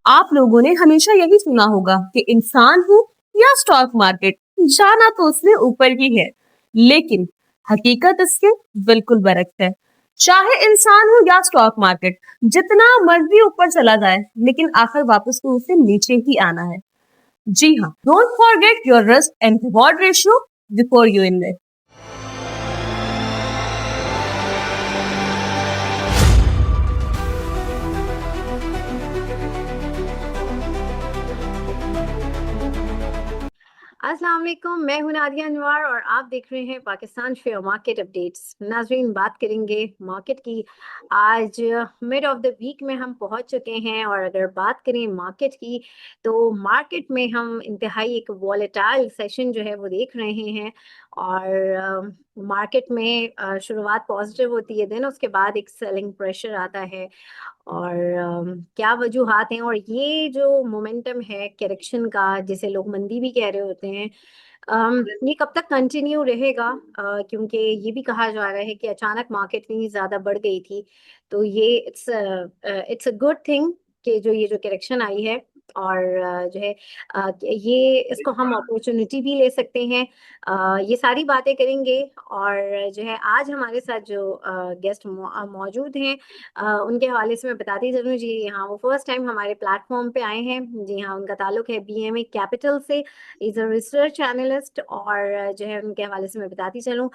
आप लोगों ने हमेशा यही सुना होगा कि इंसान हो या स्टॉक मार्केट, जाना तो उसने ऊपर ही है, लेकिन हकीकत इसके बिल्कुल बरक्स है। चाहे इंसान हो या स्टॉक मार्केट, जितना मर्जी ऊपर चला जाए, लेकिन आखिर वापस तो उसे नीचे ही आना है। जी हाँ, don't forget your risk and reward ratio before you invest. अस्सलाम वालेकुम, मैं हूं नादिया अनवर और आप देख रहे हैं पाकिस्तान शेयर मार्केट अपडेट्स। नाजरीन, बात करेंगे मार्केट की। आज मिड ऑफ द वीक में हम पहुंच चुके हैं और अगर बात करें मार्केट की तो मार्केट में हम इंतहाई एक वॉलेटाइल सेशन जो है वो देख रहे हैं। और मार्केट में शुरुआत पॉजिटिव होती है, देन उसके बाद एक सेलिंग प्रेशर आता है। और क्या वजूहात हैं और ये जो मोमेंटम है करेक्शन का, जिसे लोग मंदी भी कह रहे होते हैं, ये कब तक कंटिन्यू रहेगा? क्योंकि ये भी कहा जा रहा है कि अचानक मार्केट इतनी ज़्यादा बढ़ गई थी, तो ये इट्स अ गुड थिंग कि ये जो करेक्शन आई है। और जो है ये इसको हम अपॉर्चुनिटी भी ले सकते हैं। ये सारी बातें करेंगे। और जो है आज हमारे साथ जो गेस्ट मौजूद हैं, उनके हवाले से मैं बताती चलूँ। जी हाँ, वो फर्स्ट टाइम हमारे प्लेटफॉर्म पे आए हैं। जी हाँ, उनका ताल्लुक है बीएमए कैपिटल से। Is a research analyst. और जो है उनके हवाले से मैं बताती चलूँ,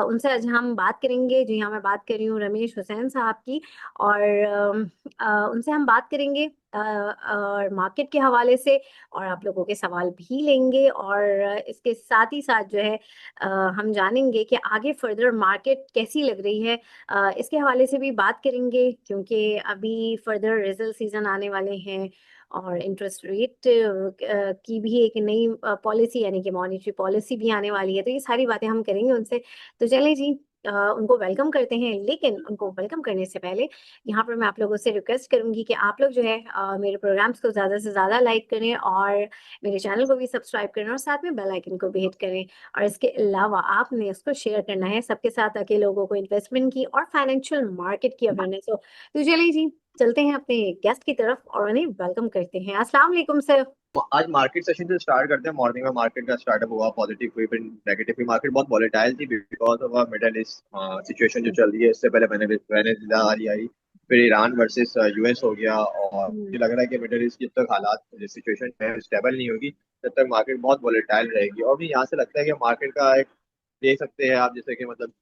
उनसे आज हम बात करेंगे। जी हाँ, मैं बात कर रही हूँ रमेश हुसैन साहब की। और उनसे हम बात करेंगे और मार्केट के हवाले से, और आप लोगों के सवाल भी लेंगे। और इसके साथ ही साथ जो है हम जानेंगे कि आगे फर्दर मार्केट कैसी लग रही है। इसके हवाले से भी बात करेंगे, क्योंकि अभी फर्दर रिजल्ट सीजन आने वाले हैं और इंटरेस्ट रेट की भी एक नई पॉलिसी यानी कि मॉनेटरी पॉलिसी भी आने वाली है। तो ये सारी बातें हम करेंगे उनसे। तो चलिए जी, उनको वेलकम करते हैं। लेकिन उनको वेलकम करने से पहले यहाँ पर मैं आप लोगों से रिक्वेस्ट करूंगी कि आप लोग जो है मेरे प्रोग्राम्स को ज़्यादा से ज़्यादा लाइक करें और मेरे चैनल को भी सब्सक्राइब करें और साथ में बेल आइकन को भी हिट करें। और इसके अलावा आपने इसको शेयर करना है सबके साथ, ताकि लोगों को इन्वेस्टमेंट की और फाइनेंशियल मार्केट की अवेयरनेस हो। तो चलिए जी, चलते हैं अपने गेस्ट की तरफ और उन्हें वेलकम करते हैं। अस्सलाम वालेकुम सर। आज मार्केट सेशन से स्टार्ट करते हैं। मॉर्निंग में मार्केट का स्टार्टअप हुआ, पॉजिटिव हुई, फिर नेगेटिव हुई। मार्केट बहुत वॉलेटाइल थी because of middle east situation जो चल रही है। इससे पहले वेनेजुएला आई, फिर ईरान वर्सेस यूएस हो गया। और मुझे लग रहा है कि मिडल ईस्ट की जब तक हालात सिचुएशन है स्टेबल नहीं होगी, तब तक मार्केट बहुत वॉलेटाइल रहेगी। और भी यहाँ से लगता है कि मार्केट का एक देख सकते हैं आप, जैसे कि मतलब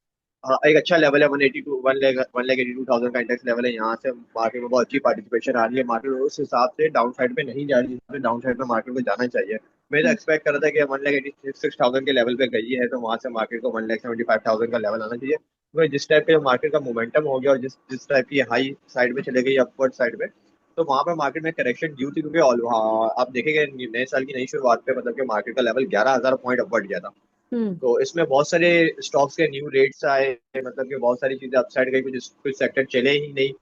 हाँ, एक अच्छा लेवल है। 182 1,82,000 का इंडेक्स लेवल है। यहाँ से मार्केट में बहुत अच्छी पार्टिसिपेशन आ रही है। मार्केट उस हिसाब से डाउन साइड पे नहीं जा रही है, डाउन साइड पे मार्केट को जाना चाहिए। मैं तो एक्सपेक्ट कर रहा था कि 1,86,000 के लेवल पे गई है, तो वहां से मार्केट को 1,75,000 का लेवल आना चाहिए। तो जिस टाइप के मार्केट का मोमेंटम हो गया और जिस जिस टाइप की हाई साइड में चले गई, अपवर्ड साइड में, तो वहां पर मार्केट में करेक्शन ड्यू थी। क्योंकि आप देखेंगे नए साल की नई शुरुआत पे मतलब कि मार्केट का लेवल 11,000 पॉइंट अपवर्ड गया था। हम्म। तो इसमें बहुत सारे स्टॉक्स के न्यू रेट्स आए, मतलब कि बहुत सारी चीजें अपसाइड गई, कुछ कुछ सेक्टर चले ही नहीं।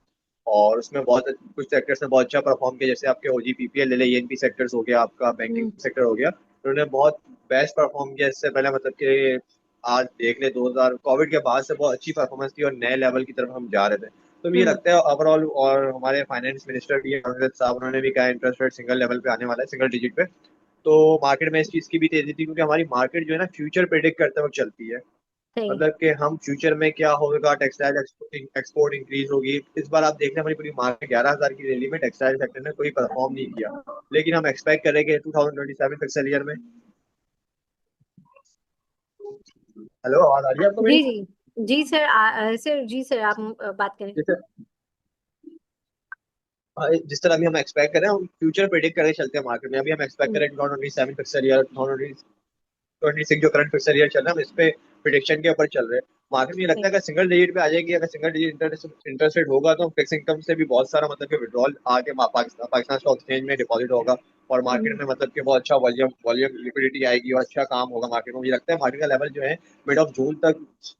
और उसमें बहुत कुछ सेक्टर्स ने बहुत अच्छा परफॉर्म किया, जैसे आपके ओजीपीपीएल ले ले, ईएनपी सेक्टर्स हो गया, आपका बैंकिंग सेक्टर हो गया, तो उन्होंने बहुत बेस्ट परफॉर्म किया। इससे पहले मतलब कि आज देख ले 2000 कोविड के बाद से बहुत अच्छी परफॉर्मेंस थी और नए लेवल की तरफ हम जा रहे थे। तो मुझे लगता है ओवरऑल, और हमारे फाइनेंस मिनिस्टर भी हैं साहब, उन्होंने भी कहा इंटरेस्ट रेट सिंगल लेवल पे आने वाला है, सिंगल डिजिट पे। तो मार्केट में इस चीज की भी तेजी थी, क्योंकि हमारी मार्केट जो है ना फ्यूचर प्रेडिक्ट करते वक्त चलती है। सही। मतलब कि हम फ्यूचर में क्या होगा, टेक्सटाइल एक्सपोर्ट इंक्रीज होगी। इस बार आप देख रहे हैं हमारी पूरी मार्केट 11,000 की रैली में टेक्सटाइल सेक्टर ने कोई परफॉर्म नहीं किया। लेकिन हम एक्सपेक्ट कर रहे हैं कि 2027 फिक्सल ईयर में। हेलो, आवाज आ रही है आपको मेरी? जी जी। जी सर, सर जी सर, आप बात करें। जैसे जिस तरह अभी हम एक्सपेक्ट कर रहे हैं, हम फ्यूचर प्रेडिक्ट करके चलते हैं मार्केट में। अभी हम एक्सपेक्ट कर रहे हैं 2027 फिक्सल ईयर, 26 जो करंट फिक्सर ईयर चल रहा है, हम इस पे प्रिडिक्शन के ऊपर चल रहे हैं। मार्केट में लगता है अगर सिंगल डिजिट पे आ जाएगी, अगर सिंगल डिजिट इंटरेस्ट रेट होगा, तो फिक्स इनकम से भी बहुत सारा मतलब कि विड्रॉल आके पाकिस्तान स्टॉक एक्सचेंज में डिपॉजिट होगा। और मार्केट में मतलब कि बहुत अच्छा वॉल्यूम वॉल्यूम लिक्विडिटी आएगी और अच्छा काम होगा मार्केट में। मुझे लगता है मार्केट का लेवल जो है मिड ऑफ जून तक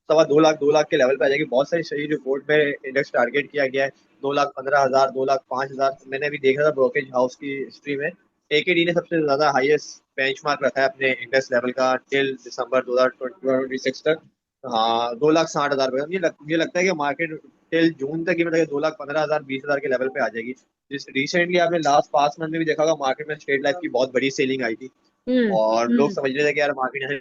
2.25 लाख के लेवल पे आ जाएगी। बहुत सारी सही रिपोर्ट में इंडेक्स टारगेट किया गया है 2,15,000, 2,05,000। मैंने अभी देखा था ब्रोकेज हाउस की हिस्ट्री में, एकेडी ने सबसे ज्यादा हाईएस्ट बेंचमार्क रखा है अपने इंडेक्स लेवल का टिल दिसंबर 2026 तक। हाँ 2,60,000 रुपये। मुझे लगता है कि मार्केट टिल जून तक ही मतलब 2,15,000 20,000 के लेवल पे आ जाएगी। जिस रिसेंटली आपने लास्ट 5 मंथ में भी देखा होगा, मार्केट में स्ट्रेट लाइफ की बहुत बड़ी सेलिंग आई थी हम्म। और लोग हम्म। समझ रहे थे कि यार मार्केट यहाँ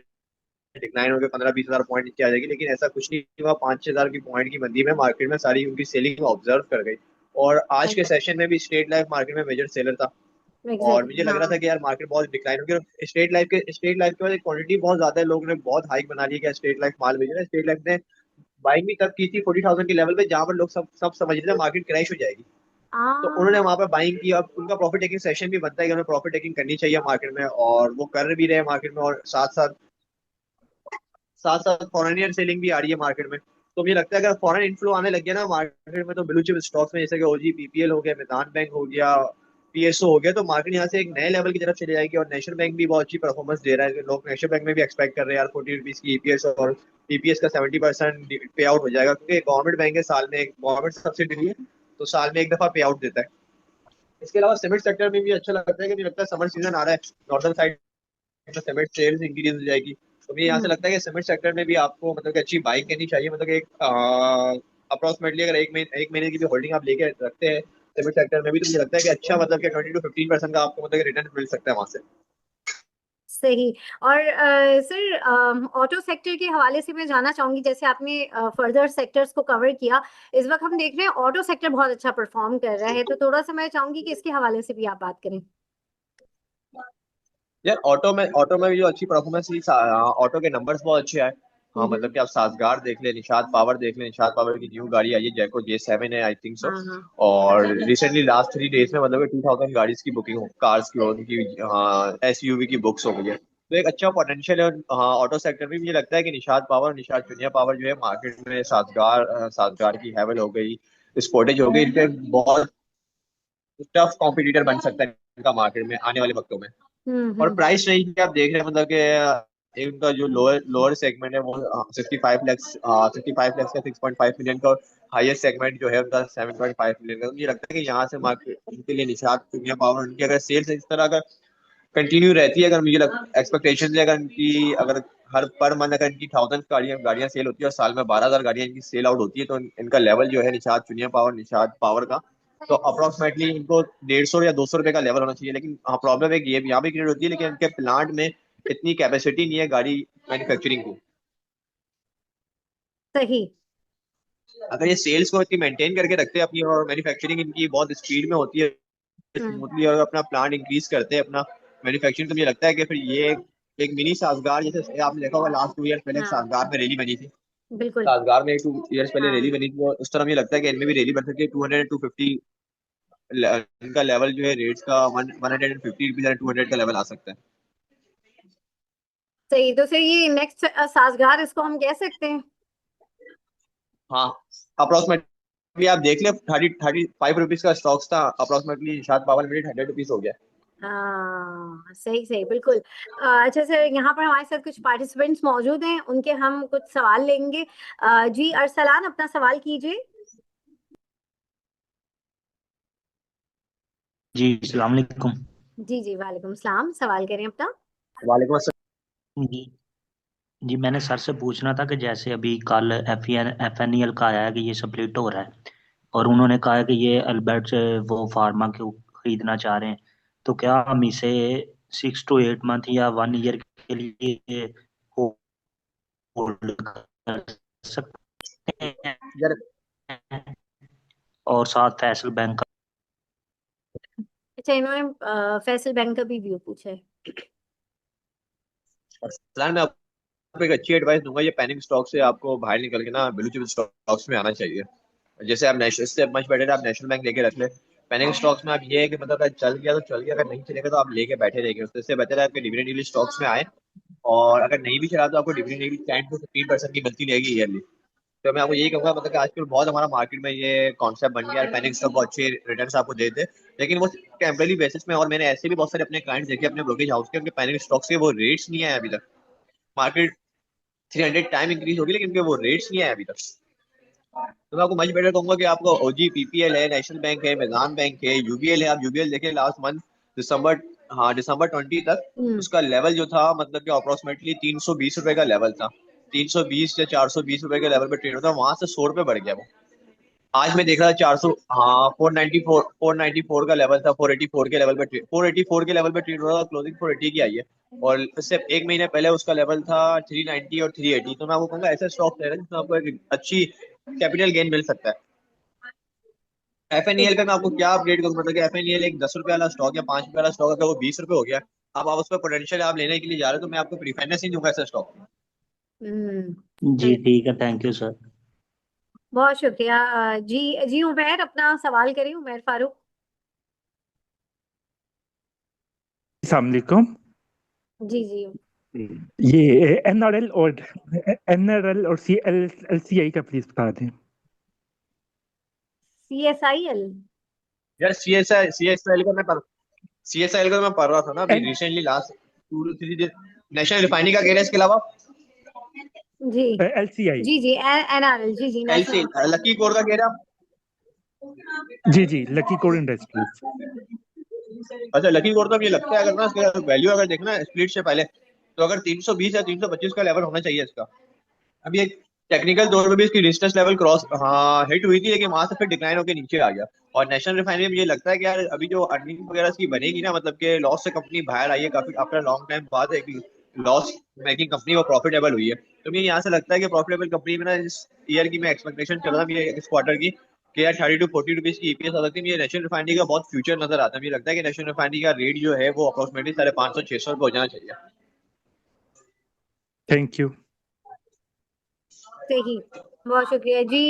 डिक्लाइन होकर 15-20 हजार पॉइंट नीचे आ जाएगी, लेकिन ऐसा कुछ नहीं हुआ। 5-6 हजार की पॉइंट की मंदी में मार्केट में सारी उनकी सेलिंग ऑब्जर्व कर गई। और आज के सेशन में भी स्ट्रेट लाइफ मार्केट में मेजर सेलर था और मुझे एग्जैक्टली, लग रहा हाँ। था कि यार मार्केट बहुत डिक्लाइन होगी। और स्ट्रेट लाइफ के बाद क्वांटिटी बहुत ज्यादा है, लोगों ने बहुत हाइक बना ली है कि स्ट्रेट लाइफ माल भेज रहा है। स्ट्रेट लाइफ ने बाइंग भी तब की थी 40,000 के लेवल पे, जहां पर लोग सब सब समझ रहे थे मार्केट क्रैश हो जाएगी। तो उन्होंने आ वहां पर बाइंग की। अब उनका प्रॉफिट टेकिंग सेशन भी बनता है कि उन्हें प्रॉफिट टेकिंग करनी चाहिए मार्केट में, और वो कर भी रहे हैं मार्केट में। और साथ साथ फॉरेनियर सेलिंग भी आ रही है मार्केट में। तो मुझे लगता है अगर फॉरेन इन्फ्लो आने लग गया ना मार्केट में, तो ब्लू चिप स्टॉक्स में जैसे कि ओजी पीपीएल हो गया, मैदान बैंक हो गया, पीएसओ हो गया, तो मार्केट यहाँ से एक नए लेवल की तरफ चली जाएगी। और नेशनल बैंक भी बहुत अच्छी परफॉर्मेंस दे रहा है। लोग नेशनल बैंक में भी एक्सपेक्ट कर रहे हैं यार 40 रुपीज की ईपीएस, और ईपीएस का 70% पे आउट हो जाएगा, क्योंकि गवर्नमेंट बैंक है, साल में गवर्नमेंट सब्सिडी है, तो साल में एक दफा पे आउट देता है। इसके अलावा सीमेंट सेक्टर में भी अच्छा लगता है कि मुझे लगता है समर सीजन आ रहा है, नॉर्दर्न साइड में सीमेंट सेल्स इंक्रीज हो जाएगी। तो मुझे यहाँ से हम्म। लगता है कि सीमेंट सेक्टर में भी आपको मतलब कि अच्छी बाइंग करनी चाहिए। मतलब कि एक अप्रोक्सीमेटली अगर एक महीने की भी होल्डिंग आप लेके रखते हैं सीमेंट सेक्टर में भी, तो मुझे लगता है कि अच्छा मतलब कि 20 to 15% का आपको मतलब रिटर्न मिल सकता है वहां से। सही। और सर, ऑटो सेक्टर के हवाले से मैं जानना चाहूंगी, जैसे आपने फर्दर सेक्टर्स को कवर किया, इस वक्त हम देख रहे हैं ऑटो सेक्टर बहुत अच्छा परफॉर्म कर रहा है, तो थोड़ा सा मैं चाहूंगी कि इसके हवाले से भी आप बात करें। यार ऑटो में भी जो अच्छी परफॉर्मेंस थी, ऑटो के नंबर्स बहुत अच्छे आए। हाँ हम्म। मतलब कि आप साजगार देख ले, निषाद पावर देख ले। निषाद पावर की न्यू गाड़ी आई है जैको J7 है आई थिंक सो। हाँ, हाँ। और रिसेंटली लास्ट 3 डेज में मतलब कि 2,000 गाड़ीज की बुकिंग हो, कार्स की, और उनकी हाँ एसयूवी की बुक्स हो गई है। तो एक अच्छा पोटेंशियल है हाँ ऑटो सेक्टर में। मुझे लगता है कि निषाद पावर, निषाद चुनिया पावर जो है मार्केट में, साजगार की हैवल हो गई, स्पोर्टेज हो गई, इनपे बहुत टफ कॉम्पिटिटर बन सकता है इनका मार्केट में आने वाले वक्तों में। हम्म। और हम्म। प्राइस रेंज भी आप देख रहे हैं मतलब कि उनका जो लोअर लोअर सेगमेंट है वो 65 लैक्स का 6.5 मिलियन का, और हाईएस्ट सेगमेंट जो है उनका 7.5 मिलियन का। तो मुझे लगता है कि यहाँ से मार्केट उनके लिए निषाद दुनिया पावर, उनकी अगर सेल्स इस तरह अगर कंटिन्यू रहती है, अगर मुझे एक्सपेक्टेशन है अगर इनकी, अगर हर पर मंथ अगर इनकी 1,000 गाड़ियां गाड़ियां सेल होती है और साल में 12,000 गाड़ियां इनकी सेल आउट होती है, तो इनका लेवल जो है निषाद पावर का, तो अप्रोक्सीमेटली इनको 150 या 200 रुपए का लेवल होना चाहिए। लेकिन हाँ प्रॉब्लम एक ये यहाँ भी क्रिएट होती है, लेकिन इनके प्लांट में इतनी कैपेसिटी नहीं है गाड़ी मैन्युफैक्चरिंग की। सही। अगर ये सेल्स को इतनी मेंटेन करके रखते हैं अपनी, और मैन्युफैक्चरिंग इनकी बहुत स्पीड में होती है हम्म। स्मूथली, और अपना प्लांट इंक्रीज करते हैं अपना मैन्युफैक्चरिंग, तो मुझे लगता है कि फिर ये एक मिनी साजगार, जैसे आपने देखा होगा लास्ट 2 ईयर पहले एक हाँ, साजगार में रैली बनी थी। बिल्कुल। साजगार में 2 ईयर्स पहले हाँ। रैली बनी थी, और उस तरह मुझे लगता है कि इनमें भी रैली बन सकती है। 200 250 इनका लेवल जो है रेट्स का 150 रुपीज या 200 का लेवल आ सकता है। सही, तो फिर ये नेक्स्ट साजगार इसको हम कह सकते हैं। हाँ अप्रोक्सीमेटली आप देख ले 35 रुपीज का स्टॉक्स था, approximately Nishad power limited 100 rupees हो गया। हाँ, सही सही, बिल्कुल। अच्छा सर, यहाँ पर हमारे साथ कुछ पार्टिसिपेंट्स मौजूद हैं, उनके हम कुछ सवाल लेंगे। जी अरसलान, अपना सवाल कीजिए। जी अस्सलाम वालेकुम। जी जी, वालेकुम सलाम, सवाल करें अपना। वालेकुम अस्सलाम। जी जी, मैंने सर से पूछना था कि जैसे अभी कल एफ एन ई एल का आया है कि ये स्प्लिट हो रहा है, और उन्होंने कहा है कि ये अल्बर्ट से वो फार्मा को खरीदना चाह रहे हैं, तो क्या हम इसे 6 to 8 मंथ या 1 ईयर के लिए होल्ड कर सकते हैं? यार और साथ फैसल बैंक का। अच्छा, इन्होंने फैसल बैंक का भी व्यू पूछा है। अरसलान, मैं आपको एक अच्छी एडवाइस दूंगा, ये पैनिक स्टॉक से आपको बाहर निकल के ना ब्लू चिप स्टॉक्स में आना चाहिए। जैसे आप नेशनल से मच बेटर आप नेशनल बैंक लेके रख ले। पैनिक स्टॉक्स में आप ये है कि मतलब अगर चल गया तो चल गया, अगर नहीं चलेगा तो आप लेके बैठे रहेंगे। उससे बेहतर है आपके डिविडेंड यील्ड स्टॉक्स में आए, और अगर नहीं भी चला तो आपको डिविडेंड यील्ड 10 to 15% की मिलती रहेगी ईयरली। तो मैं आपको यही कहूंगा, मतलब कि आजकल बहुत हमारा मार्केट में ये कॉन्सेप्ट बन गया है पैनिक स्टॉक को अच्छे रिटर्न आपको देते हैं, लेकिन वो टेम्पररी बेसिस में। और मैंने ऐसे भी बहुत सारे अपने क्लाइंट्स देखे अपने ब्रोकेज हाउस के, उनके पैनिक स्टॉक्स के वो रेट्स नहीं आए अभी तक। मार्केट 300 टाइम इंक्रीज होगी, लेकिन उनके वो रेट्स नहीं आए अभी तक। तो मैं आपको मच बेटर कहूंगा कि आपको ओजी पीपीएल है, नेशनल बैंक है, मैदान बैंक है, यूबीएल है। आप यूबीएल देखिए लास्ट मंथ दिसंबर, हाँ दिसंबर 20 तक हम्म। उसका लेवल जो था मतलब कि अप्रोक्सीमेटली 320 रुपए का लेवल था। 320 या 420 रुपए के लेवल पे ट्रेड होता है, वहां से 100 रुपए बढ़ गया वो। आज मैं देख रहा था 400, हाँ 494 का लेवल था, 484 के लेवल पे 484 के लेवल पे ट्रेड हो रहा था, क्लोजिंग 480 की आई है। और इससे एक महीने पहले उसका लेवल था 390 और 380। तो मैं आपको कहूंगा ऐसे स्टॉक ले रहे हैं जिसमें आपको एक अच्छी कैपिटल गेन मिल सकता है। एफएनईएल पे मैं आपको क्या अपडेट करूँ, मतलब कि एफएनईएल एक 10 रुपए वाला स्टॉक या 5 रुपए वाला स्टॉक, अगर वो 20 रुपए हो गया, अब आप उस पर पोटेंशियल आप लेने के लिए जा रहे हो, तो मैं आपको प्रीफाइनेंस ही दूंगा ऐसा स्टॉक। जी ठीक है, थैंक यू सर। बहुत शुक्रिया। जी उमैर, अपना सवाल करिए, उमैर फारूक। अस्सलाम वालेकुम। जी ये एनआरएल और एलसीआई का प्लीज बता दें। CSIL। यार सीएसआईएल का मैं पढ़ रहा था ना अभी एन रिसेंटली, लास्ट 2 to 3 दिन। नेशनल रिफाइनिंग का कह रहे हैं, इसके अलावा जी एलसीआई। जी NRL, जी एलसी नेशनल। लकी कोर का कह रहे जी लकी कोड इंडस्ट्रीज। हैं। अच्छा, लकी कोर तो मुझे लगता है अगर ना इसका वैल्यू अगर देखना स्प्लिट से पहले, तो अगर 320 या 325 का लेवल होना चाहिए इसका। अभी एक टेक्निकल तौर पे भी इसकी रेजिस्टेंस लेवल क्रॉस, हाँ हिट हुई थी, लेकिन वहां से फिर डिक्लाइन होकर नीचे आ गया। और नेशनल रिफाइनरी में मुझे लगता है कि यार अभी जो अर्निंग वगैरह इसकी बनेगी ना, मतलब कि लॉस से कंपनी बाहर आई है काफी आफ्टर लॉन्ग टाइम बाद, एक लॉस मेकिंग कंपनी वो प्रॉफिटेबल हुई है। तो मुझे यहाँ से लगता है कि प्रॉफिटेबल कंपनी में ना इस ईयर की मैं एक्सपेक्टेशन कर रहा था मुझे इस क्वार्टर की, कि यार 30 to 40 रुपीज की ईपीएस आ सकती है। मुझे नेशनल रिफाइनरी का बहुत फ्यूचर नजर आता है। मुझे लगता है कि नेशनल रिफाइनरी का रेट जो है वो अप्रोक्सीमेटली 550-600 रुपये हो जाना चाहिए। Thank you. सही, बहुत शुक्रिया जी।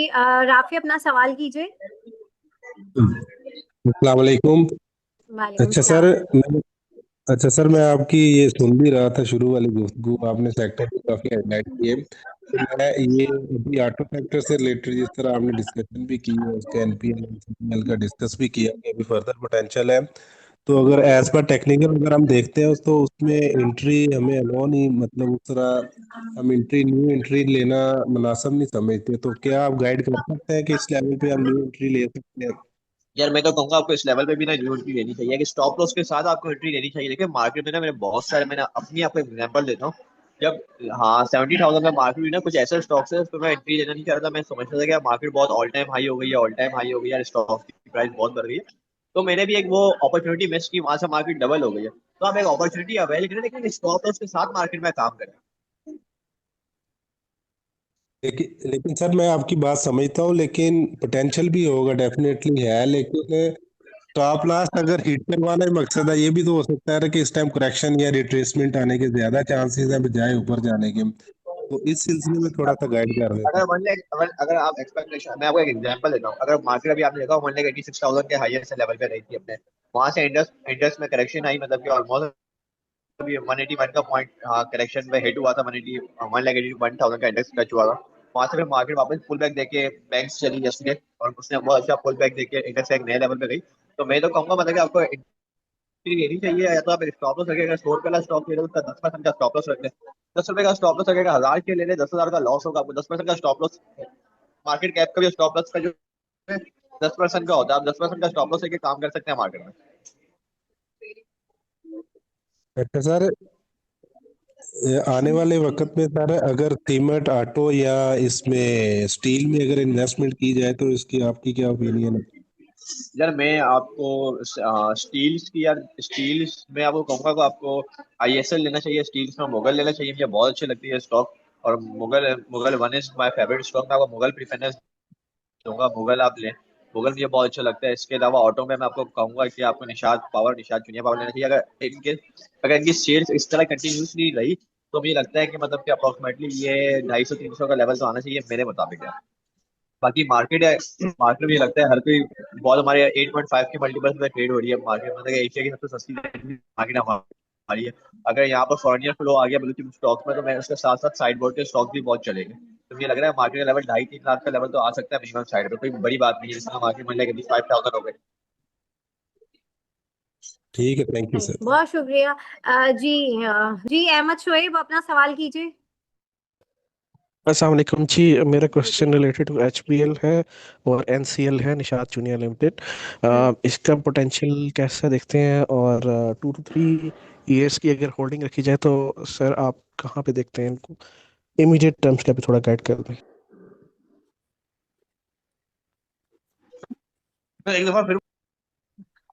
राफी, अपना सवाल कीजिए। अस्सलाम वालेकुम। वालेकुम अच्छा सर, सलाम। मैं आपकी ये सुन भी रहा था, शुरू वाली गुफ्तगू आपने सेक्टर भी काफी हाईलाइट किए। तो मैं ये अभी ऑटो सेक्टर से रिलेटेड जिस तरह आपने डिस्कशन भी की है, उसके एनपीएल का डिस्कस भी किया कि अभी फर्दर पोटेंशियल है। तो अगर एज पर टेक्निकल अगर हम देखते हैं तो उसमें एंट्री हमें अलोन ही, मतलब उस तरह हम न्यू एंट्री लेना मुनासिब नहीं समझते। तो क्या आप गाइड कर सकते हैं कि इस लेवल पे हम न्यू एंट्री ले सकते हैं? यार मैं तो कहूंगा आपको इस लेवल पे भी ना एंट्री लेनी चाहिए, कि स्टॉप लॉस के साथ आपको एंट्री लेनी चाहिए। देखिए मार्केट में ना मैंने बहुत सारे, मैंने अपनी आपको एग्जांपल देता हूँ। जब हाँ 70,000 में मार्केट हुई ना, कुछ ऐसे स्टॉक्स है उस पर मैं एंट्री लेना नहीं चाह रहा था। मैं समझता था कि मार्केट बहुत ऑल टाइम हाई हो गई है, ऑल टाइम हाई हो गई है, स्टॉक की प्राइस बहुत बढ़ गई है। तो मैंने भी एक वो अपॉर्चुनिटी मिस की, वहां से मार्केट डबल हो गई है। तो आप एक अपॉर्चुनिटी अवेल करें, लेकिन स्टॉप लॉस के साथ मार्केट में काम करें। लेकिन सर मैं आपकी बात समझता हूँ, लेकिन पोटेंशियल भी होगा, डेफिनेटली है, लेकिन स्टॉप लॉस अगर हिट करवाना ही मकसद है, ये भी तो हो सकता है ना कि इस टाइम करेक्शन या रिट्रेसमेंट आने के ज्यादा चांसेस है बजाय ऊपर जाने के। तो इस सिलसिले में थोड़ा सा गाइड कर देते अगर हैं। 1 लाख, अगर आप एक्सपेक्टेशन, मैं आपको एक एग्जांपल देता हूँ। अगर मार्केट अभी आपने देखा 1,86,000 के हाईएस्ट लेवल पे रही थी अपने, वहां से इंडस इंडस में करेक्शन आई, मतलब कि ऑलमोस्ट अभी 181 का पॉइंट, हाँ करेक्शन में हिट हुआ था। 1,81,000 का इंडेक्स टच हुआ था। वहां से फिर मार्केट वापस पुल बैक देके बैंक्स चली जैसे, और उसने बहुत अच्छा पुल बैक देके इंडेक्स एक नए लेवल पे गई। तो मैं तो कहूंगा मतलब कि आपको एंट्री लेनी चाहिए, या तो आप स्टॉप लॉस रखेगा, 100 रुपये का स्टॉक ले लो, उसका 10% का स्टॉप लॉस रख ले। 10 रुपए का स्टॉप लॉस रखेगा, 1,000 के ले ले, 10,000 का लॉस होगा, आपको 10% का स्टॉप लॉस। मार्केट कैप का भी स्टॉप लॉस का जो है 10% का होता है। आप 10% का स्टॉप लॉस लेके काम कर सकते हैं मार्केट में। अच्छा सर, ये आने वाले वक्त में सर अगर सीमेंट, ऑटो या इसमें स्टील में अगर इन्वेस्टमेंट की जाए तो इसकी आपकी क्या ओपिनियन है? यार मैं आपको स्टील्स की, यार स्टील्स में आपको कहूंगा कि आपको आईएसएल लेना चाहिए। स्टील्स में मुगल लेना चाहिए, मुझे बहुत अच्छी लगती है स्टॉक। और Mughal Mughal one is my favourite stock. मैं आपको मुगल प्रीफरेंस दूंगा, मुगल आप लें। मुगल मुझे बहुत अच्छा लगता है। इसके अलावा ऑटो में मैं आपको कहूंगा कि आपको निषाद चुनिया पावर लेना चाहिए। अगर इनकी सेल्स इस तरह कंटिन्यूसली रही, तो मुझे लगता है कि मतलब कि अप्रोक्सीमेटली ये 250-300 का लेवल तो आना चाहिए मेरे मुताबिक है। बाकी मार्केट है, मार्केट में लगता है हर कोई बहुत, हमारे 8.5 के मल्टीपल में ट्रेड हो रही है मार्केट, मतलब कि एशिया की सबसे सस्ती मार्केट हमारी है। अगर यहाँ पर फॉरेनियर फ्लो आ गया ब्लू चिप स्टॉक्स में, तो मैं उसके साथ साथ साइड बोर्ड के स्टॉक भी बहुत चलेंगे। तो मुझे लग रहा है मार्केट का लेवल 2.5-3 लाख का लेवल तो आ सकता है मिनिमम साइड पे, कोई बड़ी बात नहीं है। इसमें मार्केट में लगे 5,000 हो गए। ठीक है, थैंक यू सर। बहुत शुक्रिया। जी अहमद शोएब, अपना सवाल कीजिए। अस्सलाम वालेकुम जी। मेरा क्वेश्चन रिलेटेड टू एचपीएल है और एनसीएल है, निषाद जूनियर लिमिटेड। इसका पोटेंशियल कैसा देखते हैं, और 2 to 3 ईयर्स की अगर होल्डिंग रखी जाए तो सर आप कहाँ पे देखते हैं इनको? इमीडिएट टर्म्स का भी थोड़ा गाइड कर दें। एक दफा फिर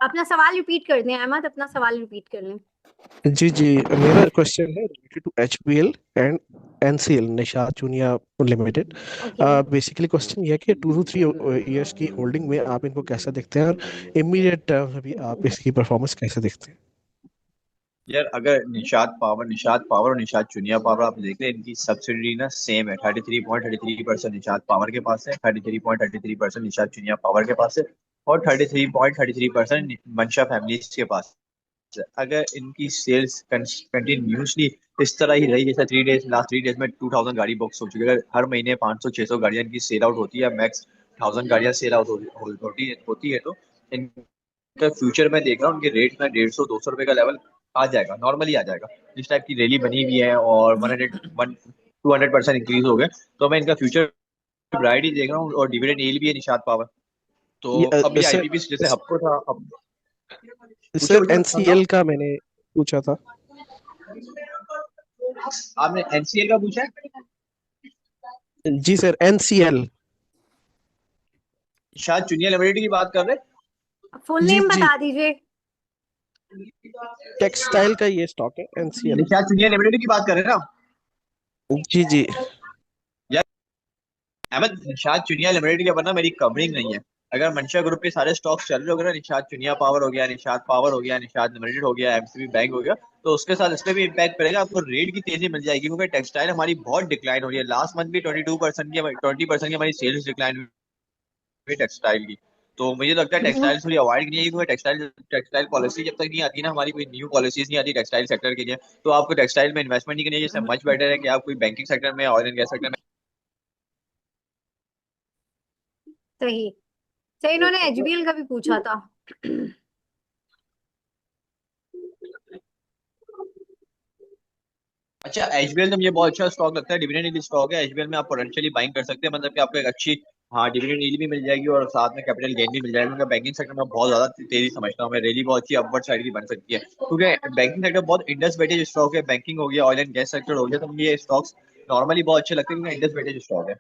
अपना सवाल रिपीट कर दें अहमद, अपना सवाल रिपीट कर लें। जी जी, मेरा क्वेश्चन है related to HPL and NCL, Nishad जूनिया लिमिटेड। ओके, बेसिकली क्वेश्चन ये है कि 2 to 3 इयर्स की होल्डिंग में आप इनको कैसे देखते हैं, और इमीडिएट टर्म्स में भी आप इसकी परफॉर्मेंस कैसे देखते हैं? यार, अगर निषाद पावर और निषाद चुनिया पावर आप देख लें, इनकी सब्सिडी ना सेम है। 33.33% निषाद पावर के पास है, 33.33% निषाद चुनिया पावर के पास है, और 33.33% मंशा फैमिलीज के पास है। अगर इनकी सेल्स कंटिन्यूसली इस तरह ही रही, जैसे लास्ट 3 डेज में 2000 गाड़ी बॉक्स हो चुकी है, अगर हर महीने 500-600 गाड़ियां इनकी सेल आउट होती है, मैक्स 1000 गाड़ियां सेल आउट होती है, तो इनका फ्यूचर में देख रहा हूँ, उनके रेट में 150-200 रुपए का लेवल आ जाएगा, नॉर्मली आ जाएगा। जिस टाइप की रैली बनी हुई है और 200% इंक्रीज हो गए, तो मैं इनका फ्यूचर ब्राइट ही देख रहा हूँ। और डिविडेंड यील्ड भी है निषाद पावर, तो अभी सर आईपीपी जैसे हपको था, अब पूछे सर पूछे मैं सुन रहा एनसीएल का मैंने पूछा था। हूँ। आपने एनसीएल का पूछा है? जी सर, एनसीएल। शायद जूनियर लिमिटेड की बात कर रहे फुल जी नेम जी, बता दीजिए। टेक्सटाइल का ये स्टॉक है एनसीएल। हैं, शायद जूनियर लिमिटेड की बात कर रहे हैं ना जी जी। यार अहमद? निषाद चुनिया लिमिटेड के वरना मेरी कवरिंग नहीं है। अगर मंशा ग्रुप के सारे स्टॉक्स चल रहे होंगे ना, निषाद चुनिया पावर हो गया, निषाद पावर हो गया, निषाद लिमिटेड हो गया, एमसीबी बैंक हो गया, तो उसके साथ इस पे भी इम्पैक्ट पड़ेगा। आपको रेट की तेजी मिल जाएगी, क्योंकि टेक्सटाइल हमारी बहुत डिक्लाइन हो रही है। लास्ट मंथ भी 20% की हमारी सेल्स डिक्लाइन हुई टेक्सटाइल की। तो मुझे लगता है टेक्सटाइल थोड़ी अवॉइड करनी है, क्योंकि टेक्सटाइल पॉलिसी जब तक नहीं आती ना, हमारी कोई न्यू पॉलिसीज नहीं आती टेक्सटाइल सेक्टर के लिए, तो आपको टेक्सटाइल में इन्वेस्टमेंट नहीं करनी है। जैसे मच बेटर है कि आप कोई बैंकिंग सेक्टर में, ऑयल एंड गैस सेक्टर में। सही सही, इन्होंने एचबीएल का भी पूछा था। अच्छा, एचबीएल में मुझे बहुत अच्छा स्टॉक लगता है, डिविडेंड यील्ड स्टॉक है। एचबीएल में आप पोटेंशियली बाइंग कर सकते हैं, मतलब कि आपको एक अच्छी, हाँ, डिविडेंड यील्ड भी मिल जाएगी और साथ में कैपिटल गेन भी मिल जाएगा। क्योंकि बैंकिंग सेक्टर में बहुत ज्यादा तेजी समझता हूँ मैं, रैली बहुत अच्छी अपवर्ड साइड की बन सकती है, क्योंकि बैंकिंग सेक्टर बहुत इंडस वेटेज स्टॉक है। बैंकिंग हो गया, ऑयल एंड गैस सेक्टर हो गया, तो मुझे ये स्टॉक्स नॉर्मली बहुत अच्छे लगते हैं, क्योंकि इंडस वेटेज स्टॉक है।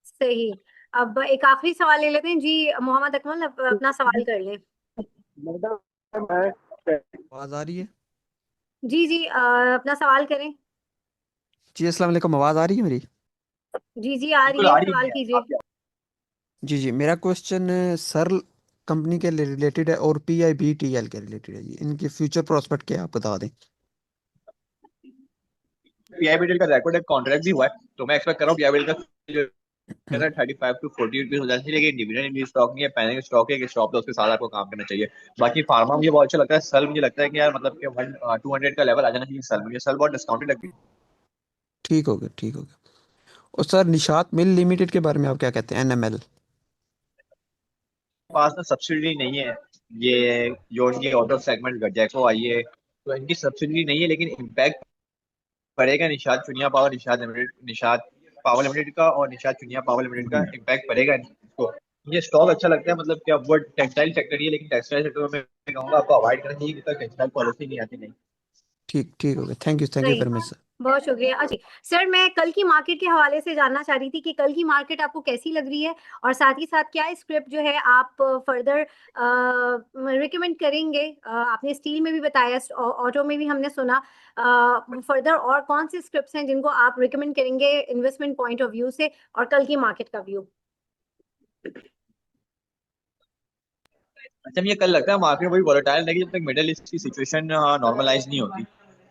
सही। अब एक आखिरी सवाल ले लेते हैं जी, मोहम्मद अकमल अपना सवाल कर लें। आवाज आ रही है? जी जी, अपना सवाल करें। जी अस्सलाम वालेकुम, आवाज आ रही है मेरी? जी जी, आ रही बिल्कुल आ है, रही सवाल है कीजिए। आप। जी जी, मेरा क्वेश्चन सर्ल कंपनी के रिलेटेड है और PIBTL के रिलेटेड है जी। इनके फ्यूचर प्रोस्पेक्ट क्या है, आप बता दें। पीआईबीएल का रिकॉर्ड एक कॉन्ट्रैक्ट भी हुआ है, तो मैं एक्सपेक्ट कर रहा हूँ पीआईबीएल का जो 35 to 40 रुपीज हो जाती है, लेकिन डिविडेंड भी स्टॉक नहीं है, पैनिक स्टॉक है कि स्टॉप लॉस के साथ आपको काम करना चाहिए। बाकी फार्मा मुझे बहुत अच्छा लगता है। सल मुझे लगता है कि यार, मतलब कि 200 का लेवल आ जाना चाहिए। सल मुझे सल बहुत डिस्काउंटेड लगती है। ठीक हो गया, ठीक हो गया। और सर निशात मिल लिमिटेड के बारे में आप क्या कहते हैं, NML? पास ना सब्सिडी नहीं है, ये जो इनकी ऑटो सेगमेंट जैको आई है, तो इनकी सब्सिडी नहीं है, लेकिन इम्पैक्ट पड़ेगा Nishat Chunian power, Nishat power limited का, और निषाद चुनिया पावर लिमिटेड का इम्पैक्ट पड़ेगा इसको। ये स्टॉक अच्छा लगता है, मतलब कि अब वो टेक्सटाइल सेक्टर ही है, लेकिन टेक्सटाइल सेक्टर में मैं कहूंगा आपको अवॉइड करना चाहिए, क्योंकि टेक्सटाइल पॉलिसी नहीं आती नहीं। ठीक ठीक हो गया, थैंक यू सही, वेरी मच सर। बहुत शुक्रिया। अच्छा सर, मैं कल की मार्केट के हवाले से जानना चाह रही थी कि कल की मार्केट आपको कैसी लग रही है, और साथ ही साथ क्या स्क्रिप्ट जो है आप फर्दर रिकमेंड करेंगे। आपने स्टील में भी बताया, ऑटो में भी हमने सुना। फर्दर और कौन से स्क्रिप्ट्स हैं जिनको आप रिकमेंड करेंगे इन्वेस्टमेंट पॉइंट ऑफ व्यू से, और कल की मार्केट का व्यू? अच्छा, मुझे कल लगता है मार्केट वही वोलेटाइल रहेगी, जब तक मिडिल ईस्ट की सिचुएशन नॉर्मलाइज नहीं होती।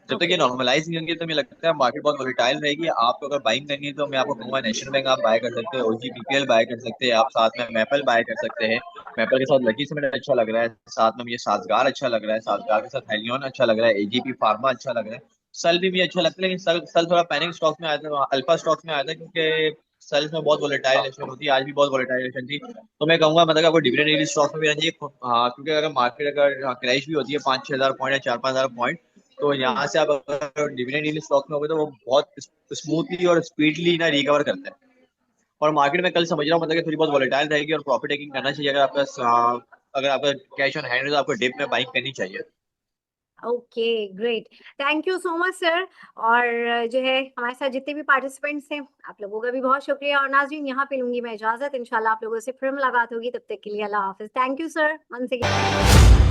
जब तक ओके, ये नॉर्मलाइज नहीं होंगी, तो मुझे लगता है मार्केट बहुत वोलेटाइल रहेगी। आपको अगर बाइंग करनी है, तो मैं आपको कहूंगा नेशनल बैंक आप बाय कर सकते हैं, OGPPL बाय कर सकते हैं, आप साथ में मैपल बाय कर सकते हैं। मैपल के साथ लकी सीमेंट अच्छा लग रहा है, साथ में मुझे साजगार अच्छा लग रहा है, साजगार के साथ हेलियन अच्छा लग रहा है, AGP फार्मा अच्छा लग रहा है। सल भी मुझे अच्छा लगता है, लेकिन सल थोड़ा पैनिक स्टॉक्स में आया था, अल्फा स्टॉक्स में आया था, क्योंकि सेल्स में बहुत वोलेटाइलेशन होती है। आज भी बहुत वोलेटाइलेशन थी, तो मैं कहूंगा मतलब आपको डिविडेंड यील्ड स्टॉक में भी रहना चाहिए। हाँ, क्योंकि अगर मार्केट अगर क्रैश भी होती है 5-6 हजार पॉइंट या 4-5 हजार पॉइंट, तो यहाँ से आप अगर डिविडेंड यील्ड स्टॉक में हो गए, तो वो बहुत स्मूथली और स्पीडली ना रिकवर करते हैं। और मार्केट में कल समझ रहा हूँ, मतलब कि थोड़ी बहुत वोलेटाइल रहेगी, और प्रॉफिट टेकिंग करना चाहिए। अगर आपका कैश ऑन हैंड है, तो आपको डिप में बाइंग करनी चाहिए। Okay great, thank you so much sir. और जो है हमारे साथ जितने भी पार्टिसिपेंट्स हैं आप लोगों का भी बहुत शुक्रिया। और नाज़रीन यहाँ पे लूंगी मैं इजाजत, इंशाल्लाह आप लोगों से फिर मुलाकात होगी, तब तक के लिए अल्लाह हाफिज। Thank you sir once again.